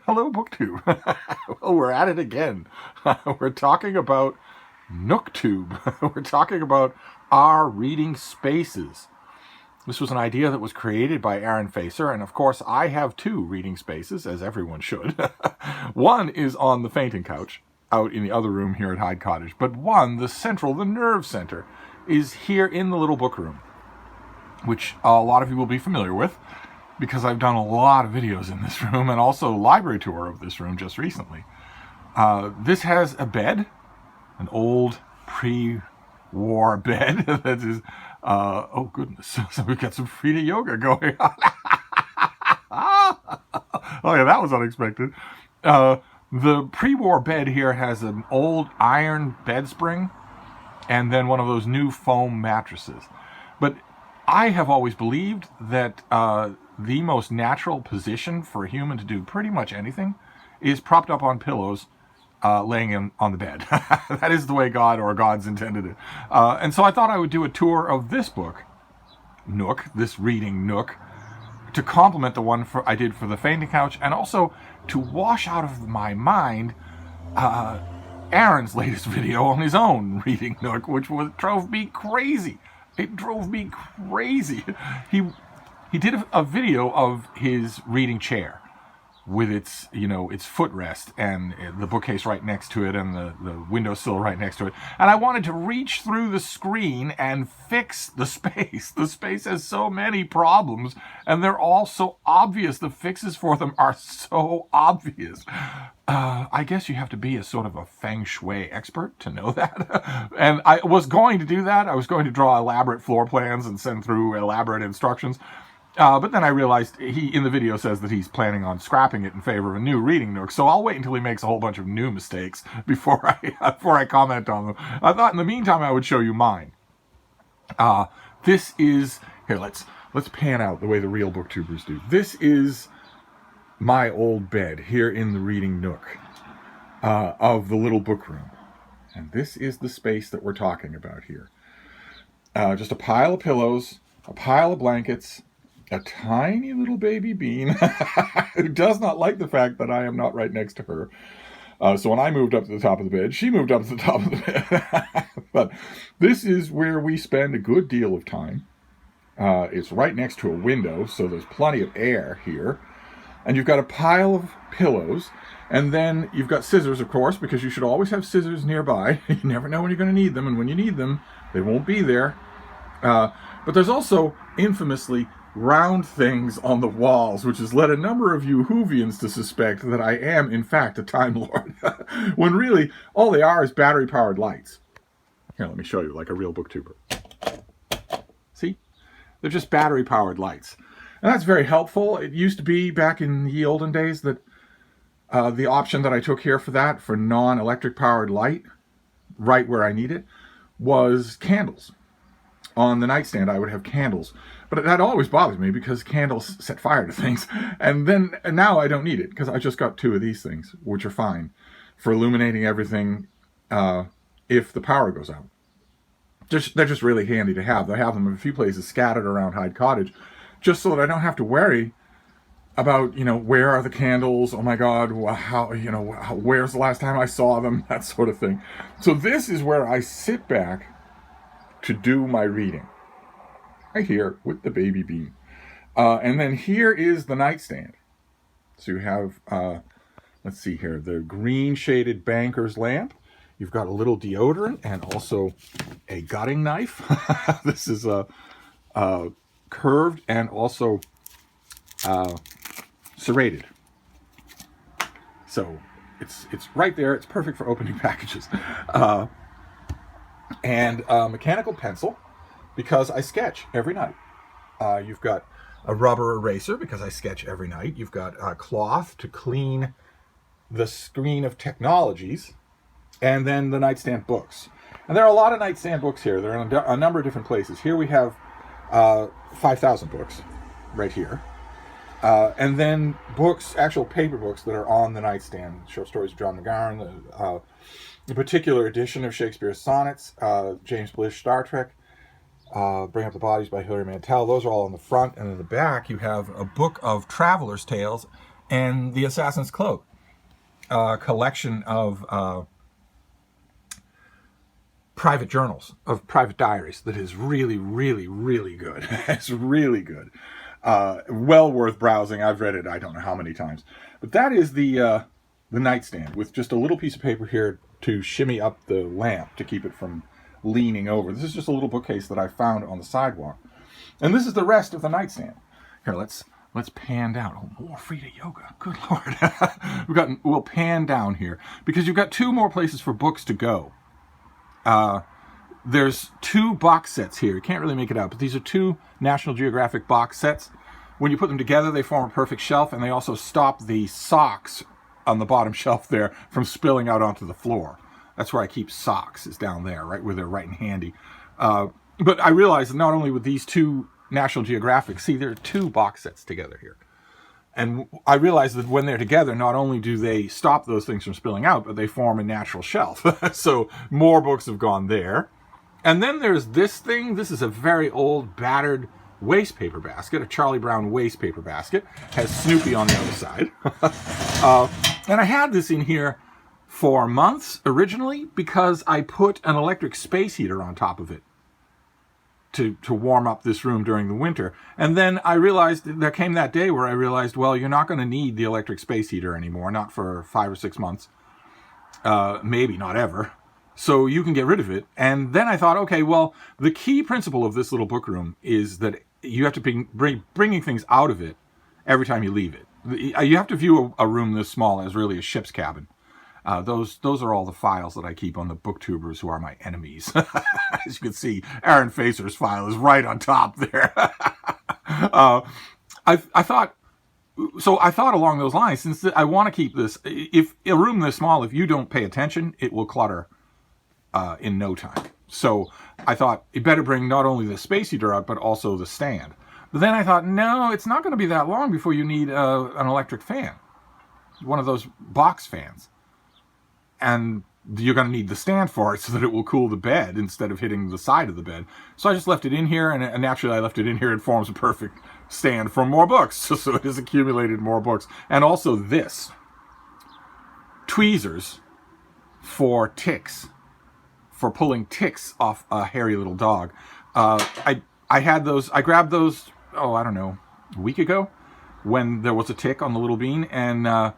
Hello, BookTube. Well, we're at it again. We're talking about NookTube. We're talking about our reading spaces. This was an idea that was created by Aaron Facer, and of course I have two reading spaces, as everyone should. One is on the fainting couch, out in the other room here at Hyde Cottage, but one, the nerve center, is here in the little book room, which a lot of you will be familiar with, because I've done a lot of videos in this room and also library tour of this room just recently. This has a bed, an old pre-war bed that is, oh goodness, so we've got some Frieda yoga going on. Oh yeah, that was unexpected. The pre-war bed here has an old iron bed spring and then one of those new foam mattresses. But I have always believed that the most natural position for a human to do pretty much anything is propped up on pillows, laying on the bed. That is the way God or gods intended it. And so I thought I would do a tour of this book, Nook, this reading Nook, to complement the one I did for the fainting couch, and also to wash out of my mind Aaron's latest video on his own reading Nook, which drove me crazy. It drove me crazy. He did a video of his reading chair with its footrest and the bookcase right next to it and the windowsill right next to it. And I wanted to reach through the screen and fix the space. The space has so many problems, and they're all so obvious. The fixes for them are so obvious. I guess you have to be a sort of a feng shui expert to know that. And I was going to do that. I was going to draw elaborate floor plans and send through elaborate instructions. But then I realized he, in the video, says that he's planning on scrapping it in favor of a new reading Nook. So I'll wait until he makes a whole bunch of new mistakes before I comment on them. I thought in the meantime I would show you mine. This is, here, let's pan out the way the real booktubers do. This is my old bed here in the reading Nook of the little book room. And this is the space that we're talking about here. Just a pile of pillows, a pile of blankets, a tiny little baby bean who does not like the fact that I am not right next to her. So when I moved up to the top of the bed, she moved up to the top of the bed. But this is where we spend a good deal of time. It's right next to a window, so there's plenty of air here. And you've got a pile of pillows. And then you've got scissors, of course, because you should always have scissors nearby. You never know when you're going to need them. And when you need them, they won't be there. But there's also, infamously, round things on the walls, which has led a number of you Whovians to suspect that I am, in fact, a Time Lord. When really, all they are is battery-powered lights. Here, let me show you, like a real booktuber. See? They're just battery-powered lights. And that's very helpful. It used to be, back in the olden days, that the option that I took here for that, for non-electric powered light, right where I need it, was candles. On the nightstand, I would have candles. But that always bothers me because candles set fire to things. And now I don't need it because I just got two of these things, which are fine for illuminating everything if the power goes out. They're just really handy to have. I have them in a few places scattered around Hyde Cottage just so that I don't have to worry about, where are the candles? Oh my God, where's the last time I saw them? That sort of thing. So this is where I sit back to do my reading. Right here with the baby bean. And then here is the nightstand. So you have, let's see here, the green shaded banker's lamp. You've got a little deodorant and also a gutting knife. This is curved and also serrated. So it's right there. It's perfect for opening packages. And a mechanical pencil, because I sketch every night. You've got a rubber eraser, because I sketch every night. You've got a cloth to clean the screen of technologies, and then the nightstand books. And there are a lot of nightstand books here. They're in a number of different places. Here we have 5,000 books, right here. And then books, actual paper books that are on the nightstand. Short stories of John McGarren, the particular edition of Shakespeare's sonnets, James Blish, Star Trek, Bring Up the Bodies by Hilary Mantel. Those are all on the front. And in the back, you have a book of traveler's tales and the Assassin's Cloak, a collection of private journals, of private diaries that is really, really, really good. It's really good. Well worth browsing. I've read it I don't know how many times. But that is the nightstand with just a little piece of paper here to shimmy up the lamp to keep it from leaning over. This is just a little bookcase that I found on the sidewalk. And this is the rest of the nightstand. Here, let's pan down. Oh, more Frieda yoga. Good Lord. We'll pan down here because you've got two more places for books to go. There's two box sets here. You can't really make it out, but these are two National Geographic box sets. When you put them together, they form a perfect shelf, and they also stop the socks on the bottom shelf there from spilling out onto the floor. That's where I keep socks, is down there, right where they're right and handy. But I realized that not only with these two National Geographic, see, there are two box sets together here. And I realized that when they're together, not only do they stop those things from spilling out, but they form a natural shelf. So more books have gone there. And then there's this thing. This is a very old, battered waste paper basket, a Charlie Brown waste paper basket. Has Snoopy on the other side. And I had this in here for months originally because I put an electric space heater on top of it to warm up this room during the winter. And then I realized, there came that day where I realized, well, you're not going to need the electric space heater anymore, not for 5 or 6 months, maybe not ever. So you can get rid of it. And then I thought, okay, well, the key principle of this little book room is that you have to be bringing things out of it every time you leave it. You have to view a room this small as really a ship's cabin. Those are all the files that I keep on the booktubers who are my enemies. As you can see, Aaron Facer's file is right on top there. I thought along those lines, since I want to keep this, if a room this small, if you don't pay attention, it will clutter in no time. So I thought it better bring not only the space heater out, but also the stand. But then I thought, no, it's not going to be that long before you need an electric fan, one of those box fans. And you're going to need the stand for it so that it will cool the bed instead of hitting the side of the bed. So I just left it in here, and naturally I left it in here. It forms a perfect stand for more books. So it has accumulated more books. And also this, tweezers for ticks, for pulling ticks off a hairy little dog. I had those, I grabbed those, I don't know, a week ago when there was a tick on the little bean, and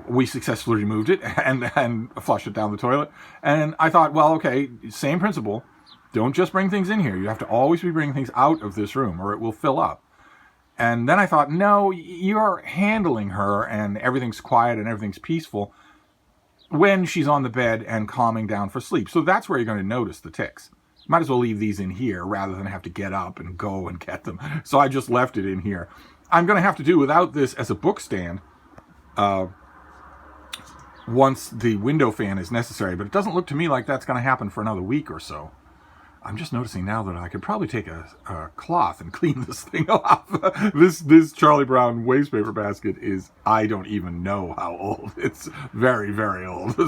we successfully removed it and flushed it down the toilet. And I thought, well, okay, same principle. Don't just bring things in here. You have to always be bringing things out of this room or it will fill up. And then I thought, no, you're handling her and everything's quiet and everything's peaceful when she's on the bed and calming down for sleep. So that's where you're going to notice the ticks. Might as well leave these in here rather than have to get up and go and get them. So I just left it in here. I'm going to have to do without this as a book stand once the window fan is necessary, but it doesn't look to me like that's going to happen for another week or so. I'm just noticing now that I could probably take a cloth and clean this thing off. This Charlie Brown waste paper basket is, I don't even know how old. It's very, very old.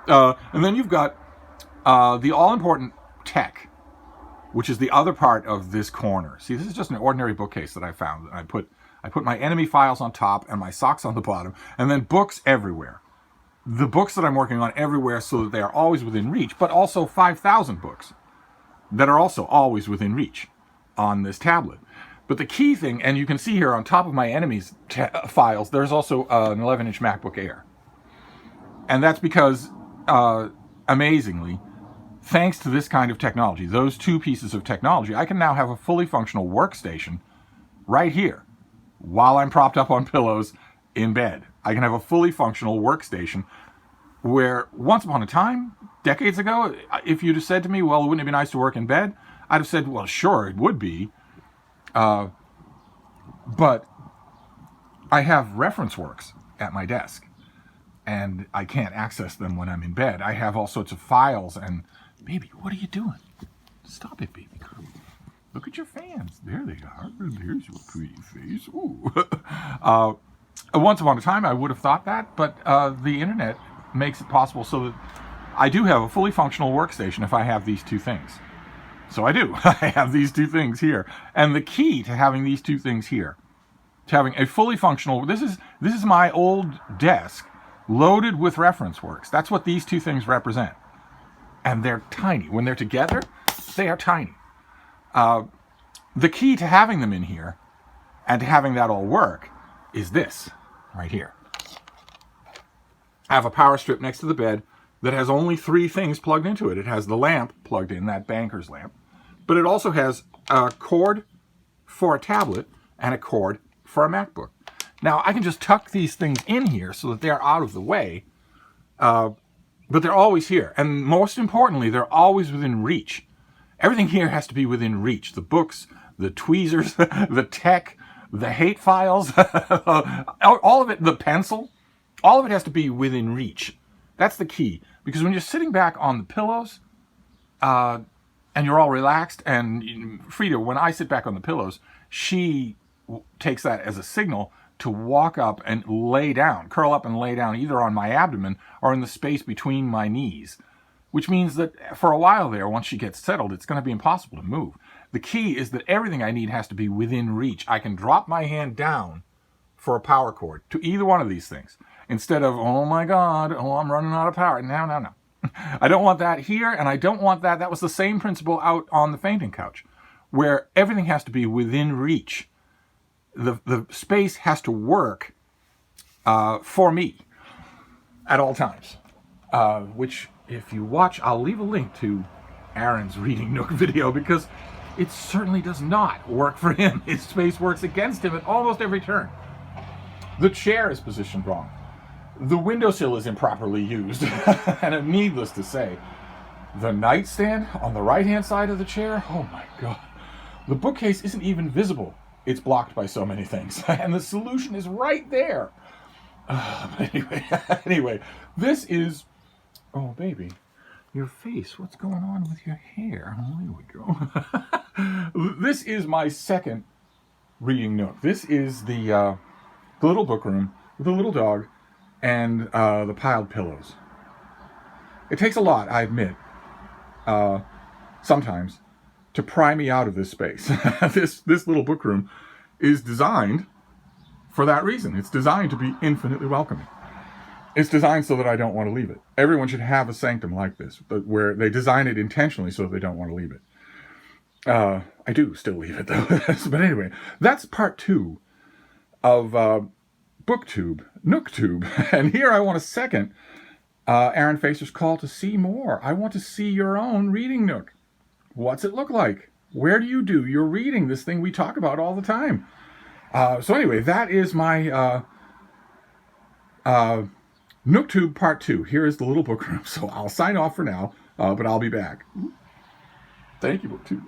And then you've got the all-important tech, which is the other part of this corner. See, this is just an ordinary bookcase that I found. I put my enemy files on top and my socks on the bottom, and then books everywhere. The books that I'm working on everywhere so that they are always within reach, but also 5,000 books that are also always within reach on this tablet. But the key thing, and you can see here on top of my enemies files, there's also an 11-inch MacBook Air. And that's because, amazingly, thanks to this kind of technology, those two pieces of technology, I can now have a fully functional workstation right here while I'm propped up on pillows in bed. I can have a fully functional workstation where once upon a time, decades ago, if you'd have said to me, well, wouldn't it be nice to work in bed? I'd have said, well, sure, it would be. But I have reference works at my desk, and I can't access them when I'm in bed. I have all sorts of files, and baby, what are you doing? Stop it, baby. Look at your fans. There they are. There's your pretty face. Ooh. Once upon a time, I would have thought that, but the internet makes it possible so that I do have a fully functional workstation if I have these two things. So I do. I have these two things here. And the key to having these two things here, to having a fully functional. This is my old desk loaded with reference works. That's what these two things represent, and they're tiny. When they're together, they are tiny. The key to having them in here and to having that all work is this right here. I have a power strip next to the bed that has only 3 things plugged into it. It has the lamp plugged in, that banker's lamp, but it also has a cord for a tablet and a cord for a MacBook. Now, I can just tuck these things in here so that they're out of the way, but they're always here. And most importantly, they're always within reach. Everything here has to be within reach. The books, the tweezers, the tech, the hate files, all of it, the pencil, all of it has to be within reach. That's the key. Because when you're sitting back on the pillows, and you're all relaxed, and Frieda, when I sit back on the pillows, she takes that as a signal to walk up and lay down, curl up and lay down either on my abdomen or in the space between my knees, which means that for a while there, once she gets settled, it's going to be impossible to move. The key is that everything I need has to be within reach. I can drop my hand down for a power cord to either one of these things instead of, oh my God, oh, I'm running out of power. No. I don't want that here, and I don't want that. That was the same principle out on the fainting couch, where everything has to be within reach. The space has to work for me at all times, which, if you watch, I'll leave a link to Aaron's Reading Nook video, because it certainly does not work for him. His space works against him at almost every turn. The chair is positioned wrong. The windowsill is improperly used. And needless to say, the nightstand on the right-hand side of the chair, oh my God. The bookcase isn't even visible. It's blocked by so many things. And the solution is right there. Anyway, this is... Oh, baby, your face. What's going on with your hair? Oh, there we go. This is my second reading nook. This is the little book room with a little dog and the piled pillows. It takes a lot, I admit, sometimes, to pry me out of this space. This little book room is designed for that reason. It's designed to be infinitely welcoming. It's designed so that I don't want to leave it. Everyone should have a sanctum like this, where they design it intentionally so that they don't want to leave it. I do still leave it, though. But anyway, that's part 2 of BookTube, NookTube. And here I want to second Aaron Facer's call to see more. I want to see your own reading nook. What's it look like? Where do you do your reading? This thing we talk about all the time. So anyway, that is my NookTube part 2. Here is the little book room. So I'll sign off for now, but I'll be back. Thank you, BookTube.